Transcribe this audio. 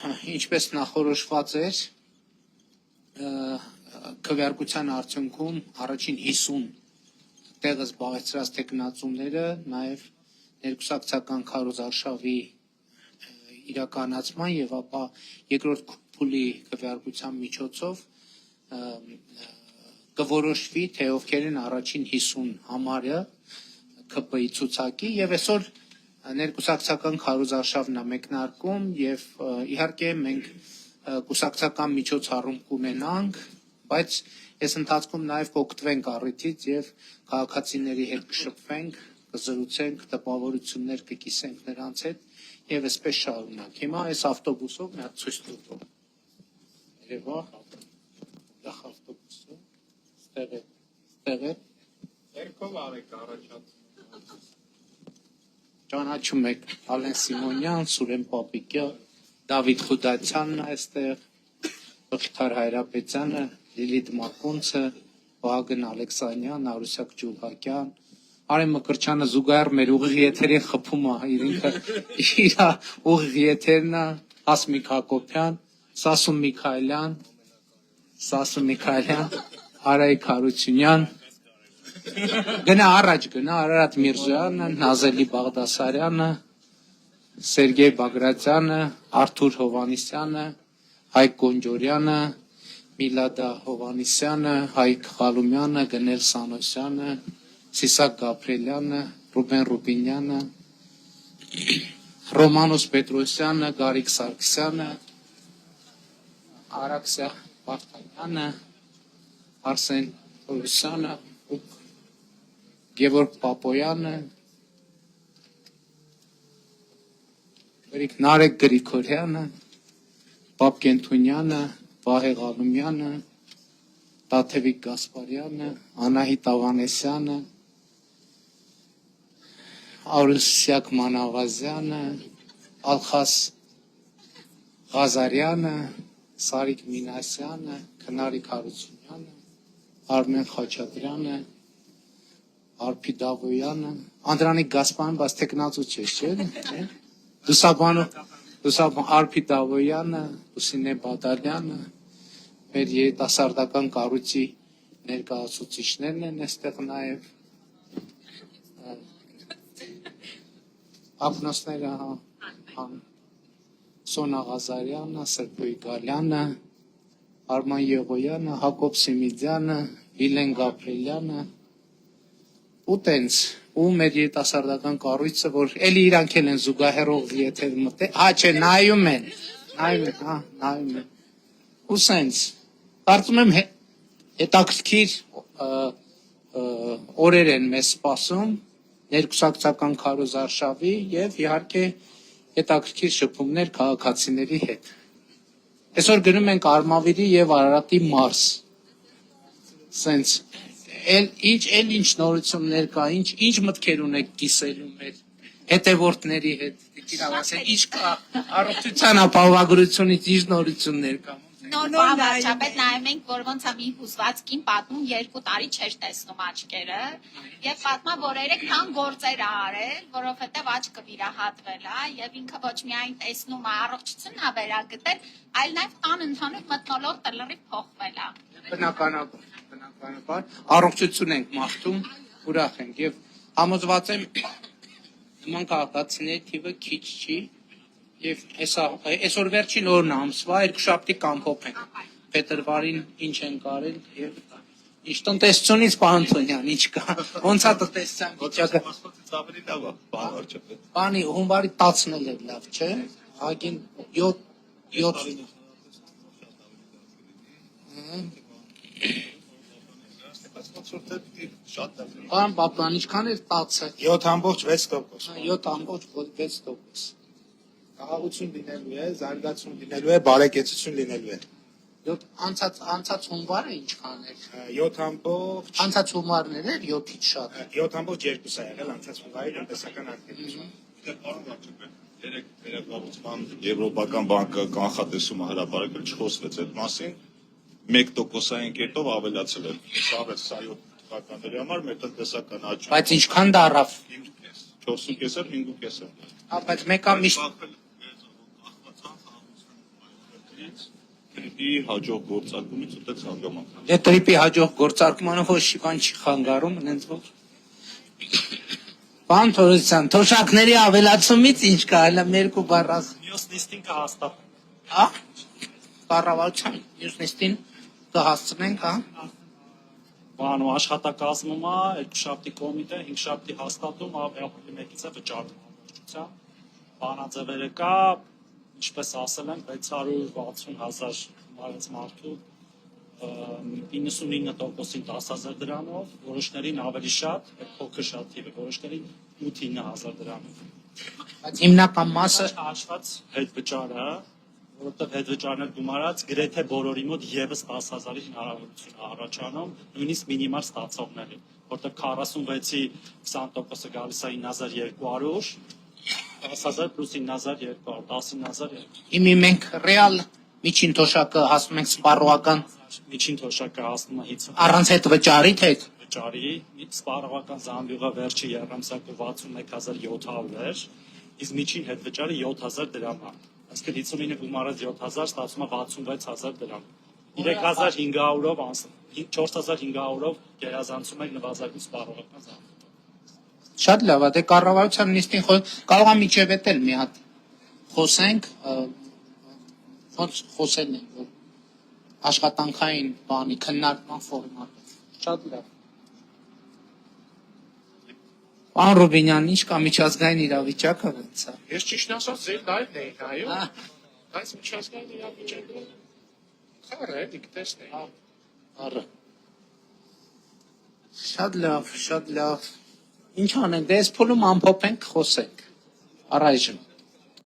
Ինչպես նախորոշված էր, քվեարկության արդյունքում առաջին 50 տեղը զբաղեցրած տեխնացուները նաև ներկուսակցական քարոզարշավի իրականացման եւ ապա երկրորդ փուլի քվեարկության միջոցով կորոշվի, թե ովքեր են առաջին 50 համարը ԿՊ-ի ցուցակի եւ այսօր ներկուսակցական քարոզարշավն է մեկնարկում եւ իհարկե մենք կուսակցական միջոցառում կունենանք, բայց այս ընթացքում նաեւ կօգտվենք առիթից եւ քաղաքացիների հետ կշփվենք, կզրուցենք, տպավորություններ կկիսենք նրանց հետ եւ այսպես շարունակ։ Հիմա այս ավտոբուսով մի հատ ցույց տուր։ Երևա դախ ավտոբուսը ստեղ է։ Երկով արեք առաջացում։ Ճանաչում եք Ալեն Սիմոնյան, Սուրեն Պապիկյան, Դավիթ Խուդացյանն այստեղ, Վխիթար Հայրապետյանը, Լիլիթ Մակունցը, Վահագն Ալեքսանյան, Արուսյակ Ջուլհակյան, Արեն Մկրտչյանը զուգահեռ մեր ուղիղ եթերին խփում է, ինքը իր ուղիղ եթերն է, Հասմիկ Հակոբյան, Սասուն Միքայելյան, Արայիկ Հարությունյան, գնա առաջ գնա Արարատ Միրզոյանը, Նազելի Բաղդասարյանը, Սերգեյ Բագրատյանը, Արթուր Հովանիսյանը, Հայկ Գոնջորյանը, Միլադա Հովանիսյանը, Հայկ Խալումյանը, Գնել Սանոսյանը, Սիսակ Գաբրելյանը, Ռուբեն Ռուբինյանը, Ռոմանոս Պետրոսյանը, Գարիկ Սարգսյանը, Արաքսյա Վարդանյանը, Արսեն Հովսյանը, Գևորգ Պապոյանը, Նարեկ Գրիգորյանը, Պապ Կենթունյանը, Վահե Ղալումյանը, Տաթևիկ Գասպարյանը, Անահիտ Ավանեսյանը, Արուսյակ Մանավազյանը, Ալխաս Ղազարյանը, Սարիկ Մինասյանը, Քնարիկ Հարությունյանը, Արմեն Խաչատրյանը, Արփի Դավոյանը, Անդրանիկ Գասպարյան, բայց տեխնացու չէ, չէ՞։ Դուսաբան Արփի Դավոյանը, Լուսինե Բադալյանը, մեր երիտասարդական կառույցի ներկայացուցիչներն են այստեղ նաև։ Ակնոսները Սոնա Ղազարյանը, Սրբոյ Գալյանը, Արման Եղոյանը, Հակոբ Սիմիդյանը, Վիլեն Գաբրելյանը, ու տենց, ու մեր երիտասարդական կառույցը, որ էլի իրանք են զուգահեռող եթեր մտել, չէ, նայում են, ու սենց, կարծում եմ հետաքրքիր օրեր են մեզ սպասում, ներկուսակցական քարոզարշավի եւ իհարկե հետաքրքիր շփումներ քաղաքացիների հետ։ Այսօր գնում ենք Արմավիրի եւ Արարատի մարզ, սենց, ինչ նորություններ կա, ինչ մտքեր ունեք կիսելու մեր հետևորդների հետ, ինչ կա, առողջության ապահովագրությունից ինչ նորություններ կա։ Վարչապետ նայում ենք, որ ոնց է մի հուզված կին պատմում 2 տարի չէր տեսնում աչքերը եւ պատմա, որ 3 քան գործեր ա արել, որովհետեւ աչքը վիրահատվել է եւ ինքը ոչ միայն տեսնում է, առողջությունն ա վերագտել, այլ նաեւ տան ընդհանուր մթնոլորտը լրիվ փոխվել է։ Բնականաբար, առողջություն ենք մաղթում, ուրախ ենք եւ համոզված եմ նման քաղաքացիների թիվը քիչ չի եւ այսօր վերջին օրն ամսվա երկուշաբթի կամփոփ ենք փետրվարին ինչ են կարել եւ ինչ տնտեսությունից պարոն Թոնյան ինչ կա ոնց է տնտեսության վիճակը ավելի լավ է պարոն վարչապետ բանի հունվարի 10-ն էլ է լավ չէ հագին 7 Պարոն Պապյան, ինչքան էր 10-ը 7.6%։ 7.6%։ Խաղաղություն լինելու է, զարգացում լինելու է, բարեկեցություն լինելու է։ Անցած հունվարը ինչքան էր։ 7. Անցած հունվարներ էր 7-ից շատ։ 7.2 է եղել անցած հունվարի տնտեսական ակտիվությունը։ Պարոն վարչապետ, երեք վերակառուցման Եվրոպական բանկը կանխատեսումը հրապարակել չխոսվեց այդ մասին, 1%-ային կետով ավելացել է։ Սա 7 թվականների համար մեր տնտեսական աճը։ Բայց ինչքան դարավ։ 4.5-ը, 5.5-ը։ Բայց մեկը միշտ Դեպի հաջող գործարկումից ուտեց հանգամանք։ Դե տրիպի հաջող գործարկմանը ոչ շիվան չի խանգարում, այնց որ։ Պարոն Թորոսյան, թոշակների ավելացումից ինչ կա, հələ երկու բառ ասա։ Մյուս նիստին կհաստատ։ Հա? Կառավարության մյուս նիստին կհասցնենք, հա։ Բանո աշխատակազմում է, երկուշաբթի կոմիտե, հինգշաբթի հաստատում, ապրիլի 1-ից է վճարում ամբողջությամբ։ Բանաձևերը կա, ինչպես ասել եմ, 660,000 մարդ մարդու 99%-ին 10,000 դրանով, որոշներին ավելի շատ, փոքր շատ թիվը, որոշներին 8-9,000 դրանով։ Բայց հիմնական մասը Հաշված հետ վճարը, որովհետև հետ վճարներ գումարած գրեթե բոլորի մոտ եւս 10,000-ի հնարավորություն է առաջանում, նույնիսկ մինիմալ ստացողների, որովհետև 46-ի 20%-ը գալիս է 9,200, 10,000 plus 9,200, 19,200։ հիմի մենք ռեալ միջին թոշակը հասնում ենք սպառողական Միջին թոշակը հասնում է 5 առանց հետ վճարի թե վճարի, սպառողական զամբյուղը վերջի երամսյակը 61,700 էր, իսկ միջին հետ վճարը 7,000 դրամ է։ Այսինքն 59-ը գումարած 7,000 ստացվում է 66,000 դրամ։ 3,500-ով 4,500-ով գերազանցում եք նվազագույն սպառողական զամբյուղը։ շատ լավ է, դե կառավարության նիստին կարող է միջև էլ մի հատ խոսենք, ոնց խոսելն է, որ աշխատանքային բանի քննարկման ֆորմատով։ Շատ լավ։ Պարոն Ռուբինյան, ինչ կա միջազգային իրավիճակը ոնց է։ Ես ճիշտ ասած ձեր դայրն էի նայում, Հա, բայց միջազգային իրավիճակը քարը էլի կտեսնեի։ առը։ Շատ լավ, շատ լավ։ Ինչ անենք, դե այս փուլում ամփոփենք, խոսենք։ Առայժմ։